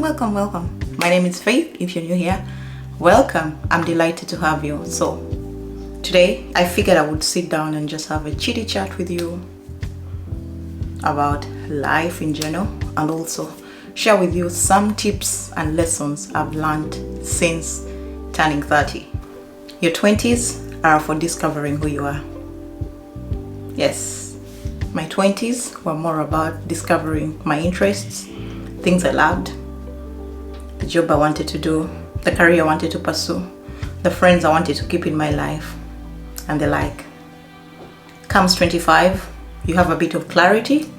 Welcome. My name is Faith. If you're new here, welcome. I'm delighted to have you. So today I figured I would sit down and just have a chitty chat with you about life in general, and also share with you some tips and lessons I've learned since turning 30. Your 20s are for discovering who you are. Yes, my 20s were more about discovering my interests, things I loved, the job I wanted to do, the career I wanted to pursue, the friends I wanted to keep in my life, and the like. Comes 25, you have a bit of clarity,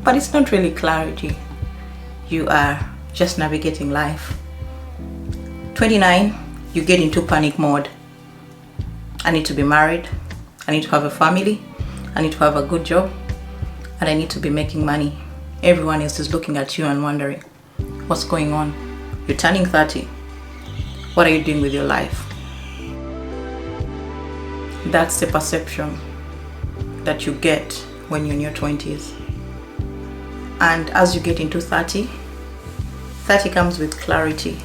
but it's not really clarity. You are just navigating life. 29, you get into panic mode. I need to be married, I need to have a family, I need to have a good job, and I need to be making money. Everyone else is looking at you and wondering, what's going on? You're turning 30. What are you doing with your life? That's the perception that you get when you're in your 20s. And as you get into 30 comes with clarity.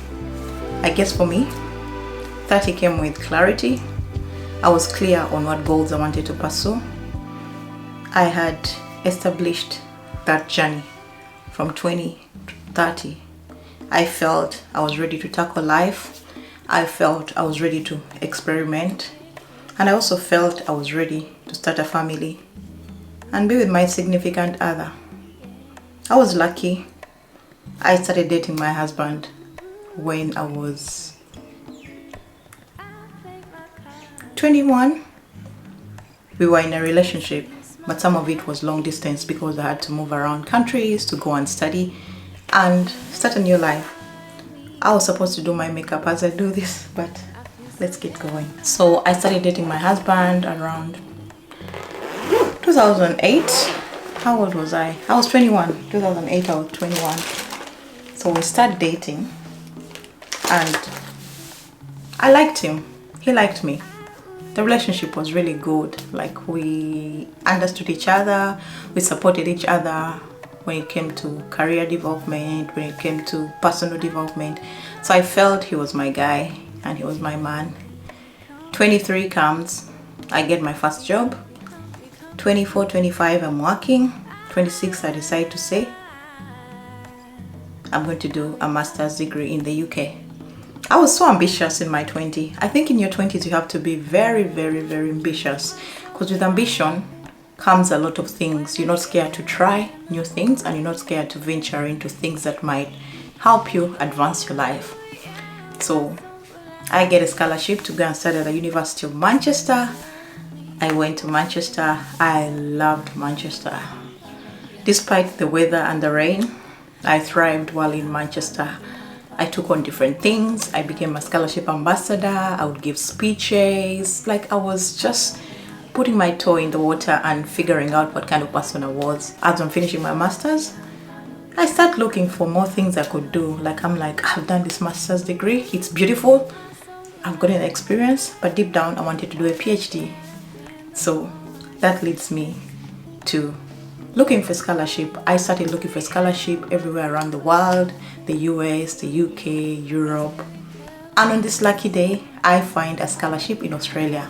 I guess for me, 30 came with clarity. I was clear on what goals I wanted to pursue. I had established that journey from 20 to 30. I felt I was ready to tackle life. I felt I was ready to experiment. And I also felt I was ready to start a family and be with my significant other. I was lucky. I started dating my husband when I was 21. We were in a relationship, but some of it was long distance because I had to move around countries to go and study and start a new life. I was supposed to do my makeup as I do this, but let's get going. So I started dating my husband around 2008. How old was I? I was 21. 2008, I was 21. So we started dating and I liked him. He liked me. The relationship was really good. Like, we understood each other, we supported each other when it came to career development, when it came to personal development. So I felt he was my guy and he was my man. 23 comes, I get my first job. 24, 25, I'm working. 26, I decide to say I'm going to do a master's degree in the UK. I was so ambitious in my 20s. I think in your 20s you have to be very, very, very ambitious, because with ambition comes a lot of things. You're not scared to try new things, and you're not scared to venture into things that might help you advance your life. So I get a scholarship to go and study at the University of Manchester. I went to Manchester. I loved Manchester. Despite the weather and the rain, I thrived while in Manchester. I took on different things. I became a scholarship ambassador. I would give speeches. Like, I was just putting my toe in the water and figuring out what kind of person I was. As I'm finishing my master's, I start looking for more things I could do. I've done this master's degree. It's beautiful. I've gotten experience, but deep down I wanted to do a PhD. So that leads me to looking for scholarship. I started looking for scholarship everywhere around the world, the US, the UK, Europe. And on this lucky day, I find a scholarship in Australia.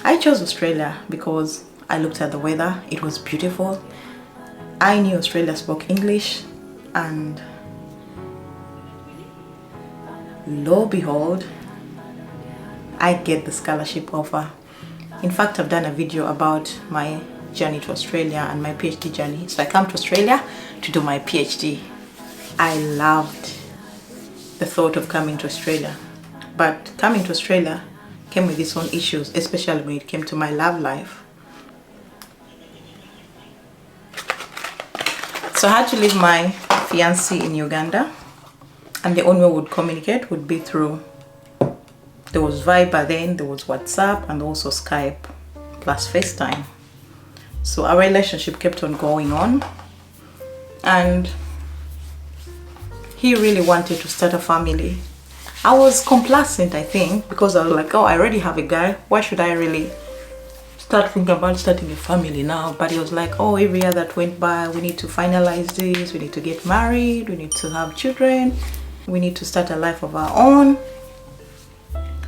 I chose Australia because I looked at the weather. It was beautiful. I knew Australia spoke English, and lo behold, I get the scholarship offer. In fact, I've done a video about my journey to Australia and my PhD journey. So I come to Australia to do my PhD. I loved the thought of coming to Australia, but coming to Australia came with its own issues, especially when it came to my love life. So I had to leave my fiancé in Uganda, and the only way we would communicate would be through, there was Viber then, there was WhatsApp, and also Skype plus FaceTime. So our relationship kept on going on, and he really wanted to start a family. I was complacent, I think, because I was like, oh, I already have a guy. Why should I really start thinking about starting a family now. But it was like, oh, every year that went by, we need to finalize this, we need to get married, we need to have children, we need to start a life of our own.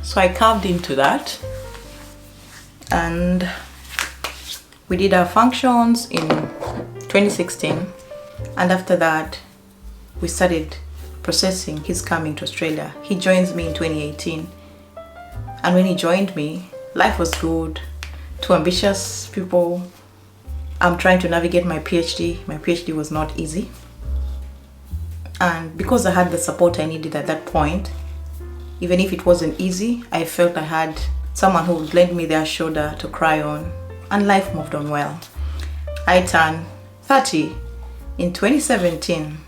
So I carved into that, and we did our functions in 2016, and after that we started processing his coming to Australia. He joins me in 2018, and when he joined me, life was good. Two ambitious people. I'm trying to navigate my PhD. My PhD was not easy, and because I had the support I needed at that point, even if it wasn't easy, I felt I had someone who would lend me their shoulder to cry on, and life moved on well. I turned 30 in 2017.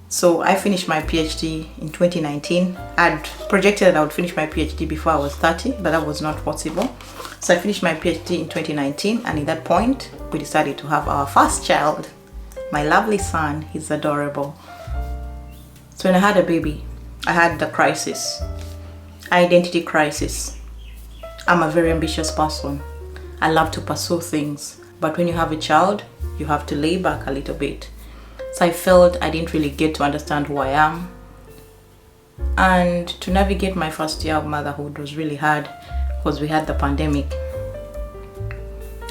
So I finished my PhD in 2019. I'd projected that I would finish my PhD before I was 30, but that was not possible. So I finished my PhD in 2019, and at that point, we decided to have our first child, my lovely son. He's adorable. So when I had a baby, I had the crisis, identity crisis. I'm a very ambitious person. I love to pursue things, but when you have a child, you have to lay back a little bit. So I felt I didn't really get to understand who I am. And to navigate my first year of motherhood was really hard because we had the pandemic.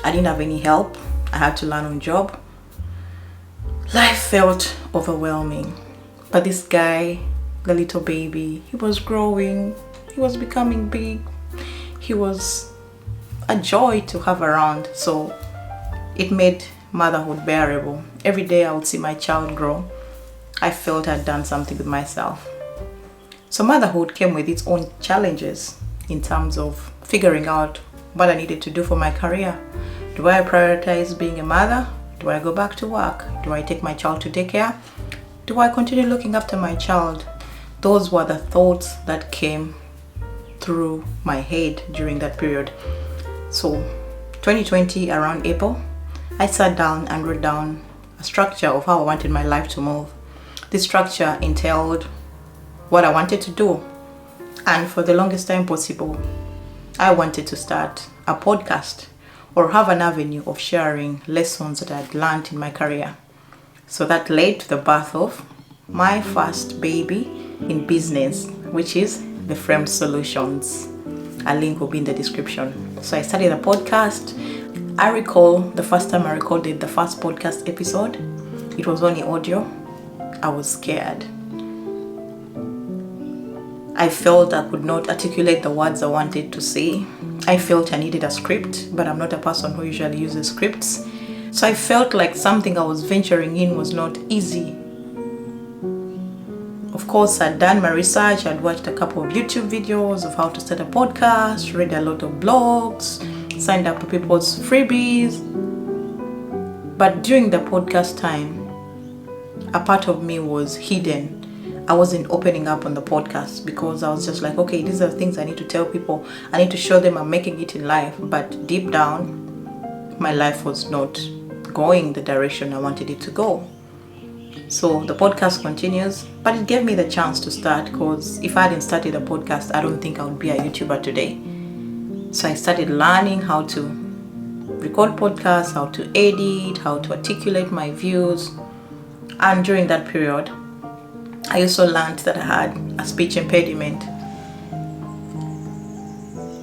I didn't have any help. I had to learn on job. Life felt overwhelming. But this guy, the little baby, he was growing. He was becoming big. He was a joy to have around. So it made motherhood bearable. Every day I would see my child grow. I felt I'd done something with myself. So motherhood came with its own challenges in terms of figuring out what I needed to do for my career. Do I prioritize being a mother? Do I go back to work? Do I take my child to daycare? Do I continue looking after my child? Those were the thoughts that came through my head during that period. So 2020, around April, I sat down and wrote down a structure of how I wanted my life to move. This structure entailed what I wanted to do. And for the longest time possible, I wanted to start a podcast or have an avenue of sharing lessons that I'd learned in my career. So that led to the birth of my first baby in business, which is the Framed Solutions. A link will be in the description. So I started a podcast. I recall the first time I recorded the first podcast episode. It was only audio. I was scared. I felt I could not articulate the words I wanted to say. I felt I needed a script, but I'm not a person who usually uses scripts. So I felt like something I was venturing in was not easy. Of course, I'd done my research. I'd watched a couple of YouTube videos of how to start a podcast, read a lot of blogs, signed up to people's freebies. But during the podcast time, a part of me was hidden. I wasn't opening up on the podcast because I was just like, okay, these are the things I need to tell people. I need to show them I'm making it in life. But deep down, my life was not going the direction I wanted it to go. So the podcast continues, but it gave me the chance to start, because if I hadn't started a podcast, I don't think I would be a YouTuber today. So I started learning how to record podcasts, how to edit, how to articulate my views. And during that period, I also learned that I had a speech impediment.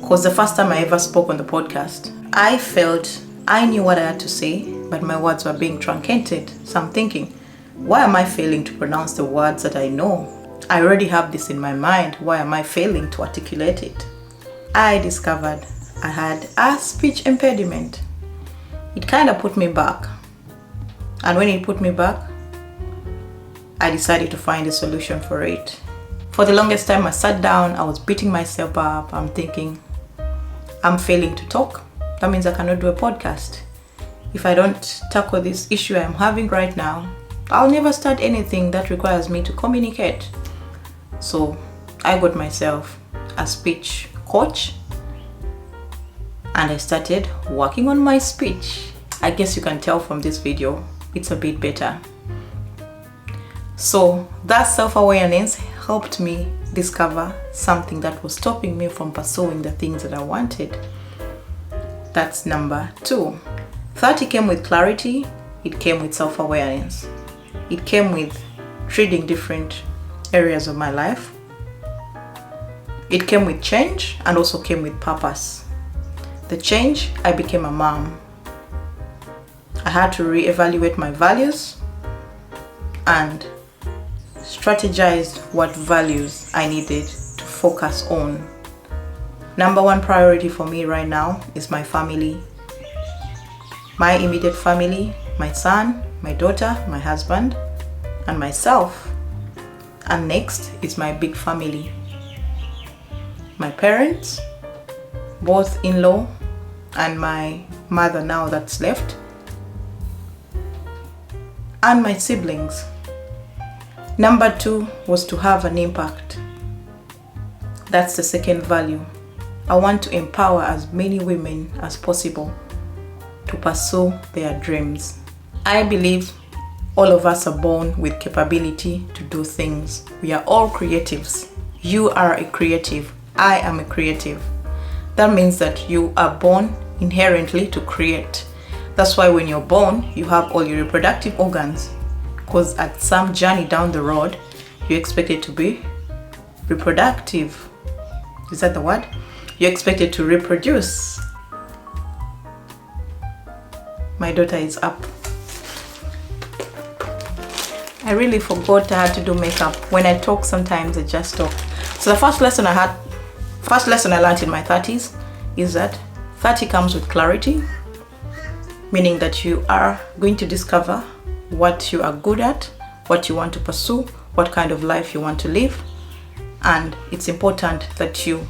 Because the first time I ever spoke on the podcast, I felt I knew what I had to say, but my words were being truncated. So I'm thinking, why am I failing to pronounce the words that I know? I already have this in my mind. Why am I failing to articulate it? I discovered I had a speech impediment. It kind of put me back. And when it put me back, I decided to find a solution for it. For the longest time, I sat down, I was beating myself up. I'm thinking, I'm failing to talk. That means I cannot do a podcast. If I don't tackle this issue I'm having right now, I'll never start anything that requires me to communicate. So I got myself a speech coach, and I started working on my speech. I guess you can tell from this video, it's a bit better. So that self-awareness helped me discover something that was stopping me from pursuing the things that I wanted. That's number 2. 30 came with clarity. It came with self-awareness. It came with treating different areas of my life. It came with change and also came with purpose. The change, I became a mom. I had to reevaluate my values and strategize what values I needed to focus on. Number 1 priority for me right now is my family. My immediate family, my son, my daughter, my husband, and myself. And next is my big family. My parents, both in-law and my mother now that's left, and my siblings. Number 2 was to have an impact. That's the second value. I want to empower as many women as possible to pursue their dreams. I believe all of us are born with capability to do things. We are all creatives. You are a creative. I am a creative. That means that you are born inherently to create. That's why when you're born, you have all your reproductive organs, because at some journey down the road, you're expected to be reproductive. Is that the word? You're expected to reproduce. My daughter is up. I really forgot I had to do makeup. When I talk, sometimes I just talk. So the first lesson I learned in my 30s is that 30 comes with clarity, meaning that you are going to discover what you are good at, what you want to pursue, what kind of life you want to live. And it's important that you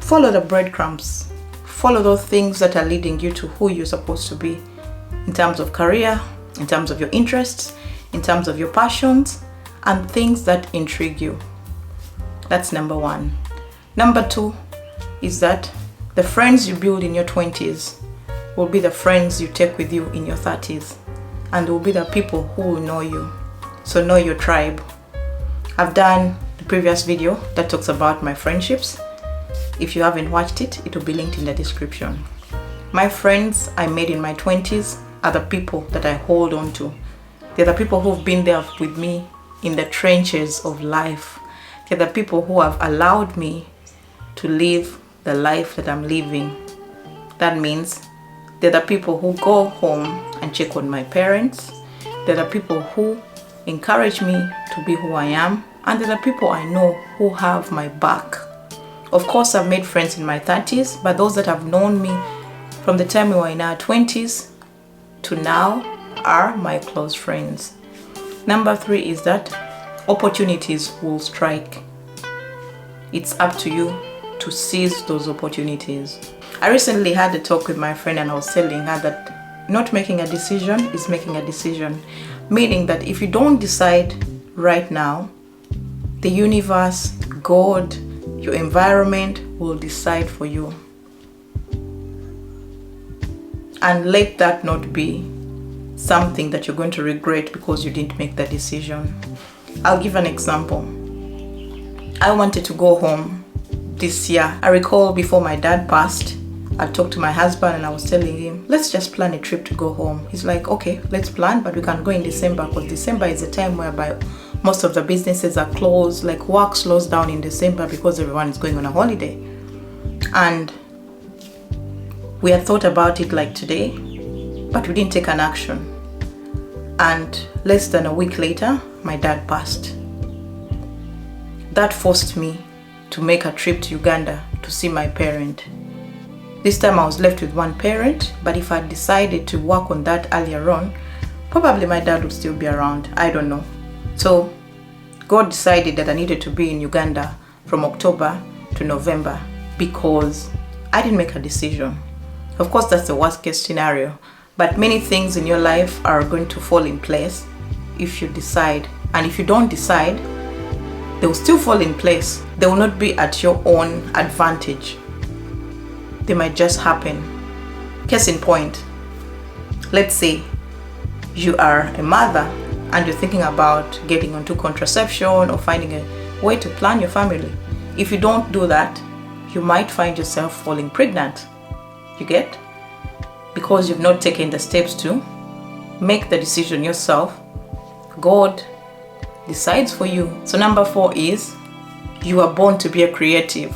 follow the breadcrumbs, follow those things that are leading you to who you're supposed to be in terms of career, in terms of your interests, in terms of your passions, and things that intrigue you. That's number 1. Number 2 is that the friends you build in your 20s will be the friends you take with you in your 30s, and will be the people who will know you. So know your tribe. I've done the previous video that talks about my friendships. If you haven't watched it, it will be linked in the description. My friends I made in my 20s are the people that I hold on to. They're the people who've been there with me in the trenches of life. They're the people who have allowed me to live the life that I'm living. That means they're the people who go home and check on my parents. They're the people who encourage me to be who I am. And they're the people I know who have my back. Of course, I've made friends in my 30s, but those that have known me from the time we were in our 20s to now are my close friends. Number 3 is that opportunities will strike. It's up to you to seize those opportunities. I recently had a talk with my friend, and I was telling her that not making a decision is making a decision. Meaning that if you don't decide right now, the universe, God, your environment will decide for you. And let that not be something that you're going to regret because you didn't make that decision. I'll give an example. I wanted to go home this year. I recall before my dad passed, I talked to my husband and I was telling him, let's just plan a trip to go home. He's like, okay, let's plan, but we can go in December, because December is a time whereby most of the businesses are closed. Like, work slows down in December because everyone is going on a holiday. And we had thought about it like today, but we didn't take an action. And less than a week later, my dad passed. That forced me to make a trip to Uganda to see my parent. This time I was left with one parent, but if I decided to work on that earlier on, probably my dad would still be around. I don't know. So God decided that I needed to be in Uganda from October to November because I didn't make a decision. Of course, that's the worst case scenario, but many things in your life are going to fall in place if you decide. And if you don't decide, they will still fall in place. They will not be at your own advantage. They might just happen. Case in point, let's say you are a mother and you're thinking about getting onto contraception or finding a way to plan your family. If you don't do that, you might find yourself falling pregnant. You get? Because you've not taken the steps to make the decision yourself, God decides for you. So number 4 is you are born to be a creative.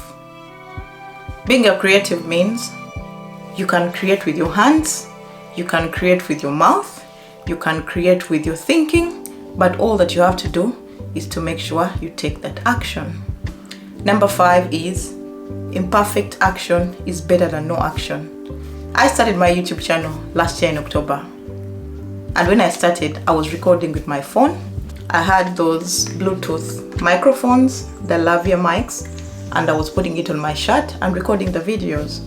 Being a creative means you can create with your hands, you can create with your mouth, you can create with your thinking, but all that you have to do is to make sure you take that action. Number 5 is imperfect action is better than no action. I started my YouTube channel last year in October. And when I started, I was recording with my phone. I had those Bluetooth microphones, the lavalier mics, and I was putting it on my shirt and recording the videos.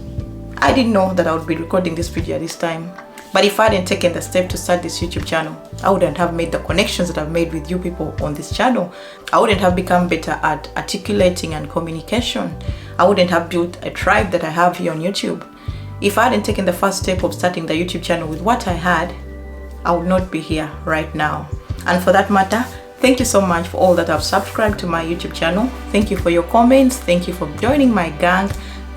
I didn't know that I would be recording this video at this time. But if I hadn't taken the step to start this YouTube channel, I wouldn't have made the connections that I've made with you people on this channel. I wouldn't have become better at articulating and communication. I wouldn't have built a tribe that I have here on YouTube. If I hadn't taken the first step of starting the YouTube channel with what I had, I would not be here right now. And for that matter, thank you so much for all that have subscribed to my YouTube channel. Thank you for your comments. Thank you for joining my gang.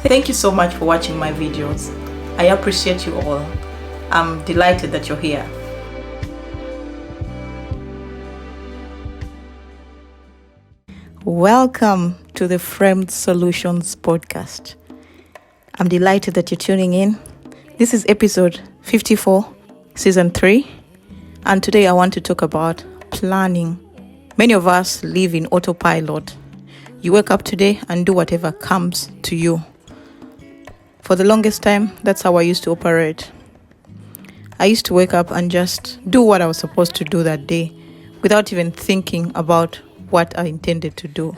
Thank you so much for watching my videos. I appreciate you all. I'm delighted that you're here. Welcome to the Framed Solutions podcast. I'm delighted that you're tuning in. This is episode 54, season 3. And today I want to talk about planning. Many of us live in autopilot. You wake up today and do whatever comes to you. For the longest time, that's how I used to operate. I used to wake up and just do what I was supposed to do that day without even thinking about what I intended to do.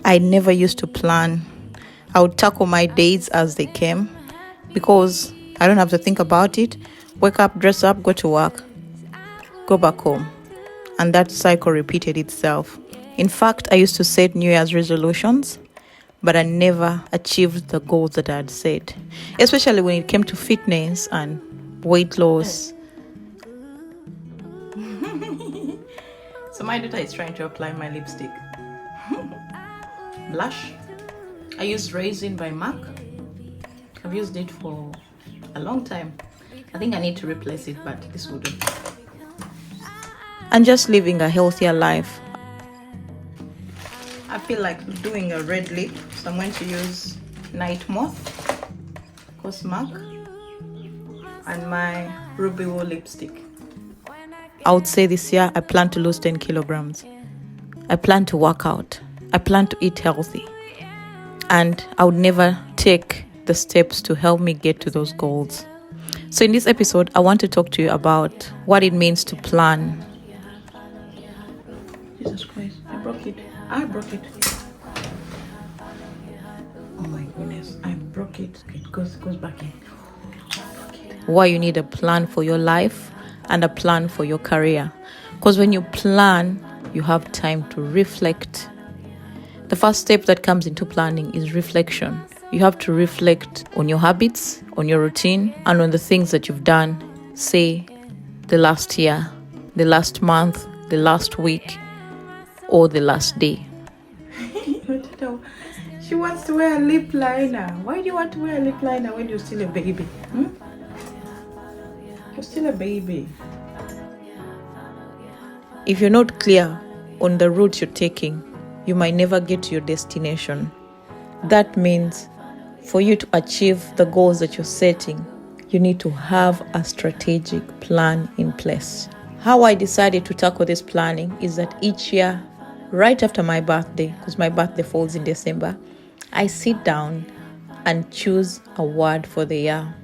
I never used to plan. I would tackle my days as they came because I don't have to think about it. Wake up, dress up, go to work, go back home. And that cycle repeated itself. In fact, I used to set New Year's resolutions, but I never achieved the goals that I had set, especially when it came to fitness and weight loss. So my daughter is trying to apply my lipstick. Blush. I use Raisin by MAC. I've used it for a long time. I think I need to replace it, but this will do. And just living a healthier life. I feel like doing a red lip, so I'm going to use Night Moth, Cosmac, and my Ruby Wool lipstick. I would say this year I plan to lose 10 kilograms. I plan to work out. I plan to eat healthy. And I would never take the steps to help me get to those goals. So in this episode, I want to talk to you about what it means to plan. Jesus Christ, I broke it. Oh my goodness, I broke it. It goes back in. Why you need a plan for your life and a plan for your career. Because when you plan, you have time to reflect. The first step that comes into planning is reflection. You have to reflect on your habits, on your routine, and on the things that you've done, say, the last year, the last month, the last week, or the last day. She wants to wear a lip liner. Why do you want to wear a lip liner when you're still a baby? You're still a baby. If you're not clear on the route you're taking, you might never get to your destination. That means for you to achieve the goals that you're setting, you need to have a strategic plan in place. How I decided to tackle this planning is that each year, right after my birthday, because my birthday falls in December, I sit down and choose a word for the year.